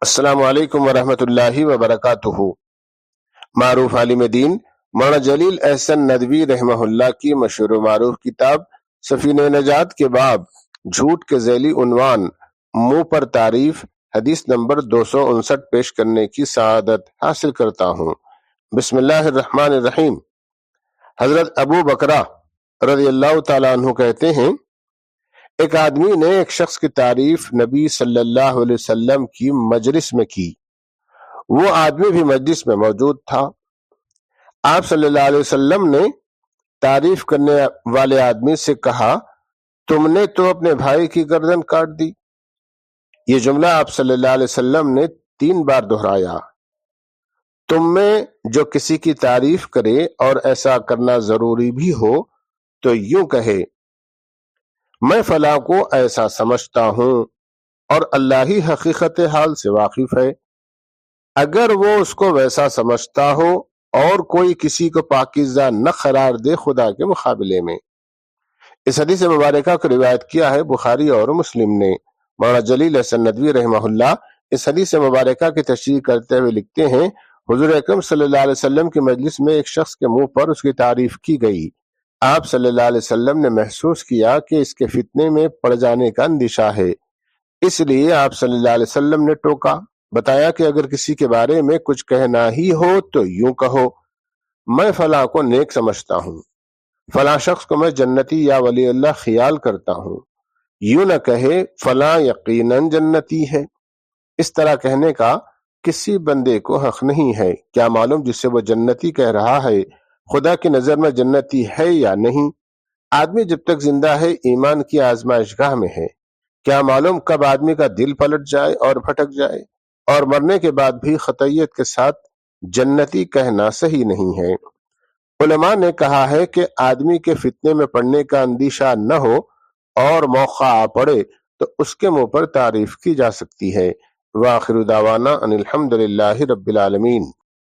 السلام علیکم ورحمۃ اللہ وبرکاتہ۔ معروف عالم دین مولانا جلیل احسن ندوی رحمہ اللہ کی مشہور و معروف کتاب سفینہ نجات کے باب جھوٹ کے ذیلی عنوان منہ پر تعریف حدیث نمبر 259 پیش کرنے کی سعادت حاصل کرتا ہوں۔ بسم اللہ الرحمن الرحیم۔ حضرت ابو بکرہ رضی اللہ تعالیٰ عنہ کہتے ہیں، ایک آدمی نے ایک شخص کی تعریف نبی صلی اللہ علیہ وسلم کی مجلس میں کی۔ وہ آدمی بھی مجلس میں موجود تھا۔ آپ صلی اللہ علیہ وسلم نے تعریف کرنے والے آدمی سے کہا، تم نے تو اپنے بھائی کی گردن کاٹ دی۔ یہ جملہ آپ صلی اللہ علیہ وسلم نے 3 بار دہرایا۔ تم میں جو کسی کی تعریف کرے اور ایسا کرنا ضروری بھی ہو تو یوں کہے، میں فلاں کو ایسا سمجھتا ہوں اور اللہ ہی حقیقت حال سے واقف ہے۔ اگر وہ اس کو ویسا سمجھتا ہو اور کوئی کسی کو پاکیزہ نہ قرار دے خدا کے مقابلے میں۔ اس حدیث مبارکہ کو روایت کیا ہے بخاری اور مسلم نے۔ مولانا جلیل احسن ندوی رحمہ اللہ اس حدیث مبارکہ کی تشریح کرتے ہوئے لکھتے ہیں، حضور اکرم صلی اللہ علیہ وسلم کی مجلس میں ایک شخص کے منہ پر اس کی تعریف کی گئی۔ آپ صلی اللہ علیہ وسلم نے محسوس کیا کہ اس کے فتنے میں پڑ جانے کا اندیشہ ہے، اس لیے آپ صلی اللہ علیہ وسلم نے ٹوکا، بتایا کہ اگر کسی کے بارے میں کچھ کہنا ہی ہو تو یوں کہو، میں فلاں کو نیک سمجھتا ہوں، فلاں شخص کو میں جنتی یا ولی اللہ خیال کرتا ہوں۔ یوں نہ کہے فلاں یقیناً جنتی ہے۔ اس طرح کہنے کا کسی بندے کو حق نہیں ہے۔ کیا معلوم جس سے وہ جنتی کہہ رہا ہے خدا کی نظر میں جنتی ہے یا نہیں۔ آدمی جب تک زندہ ہے ایمان کی آزمائش گاہ میں ہے، کیا معلوم کب آدمی کا دل پلٹ جائے اور بھٹک جائے، اور مرنے کے بعد بھی خطیت کے ساتھ جنتی کہنا صحیح نہیں ہے۔ علماء نے کہا ہے کہ آدمی کے فتنے میں پڑنے کا اندیشہ نہ ہو اور موقع آ پڑے تو اس کے منہ پر تعریف کی جا سکتی ہے۔ وآخر دعوانا ان الحمد للہ رب العالمین۔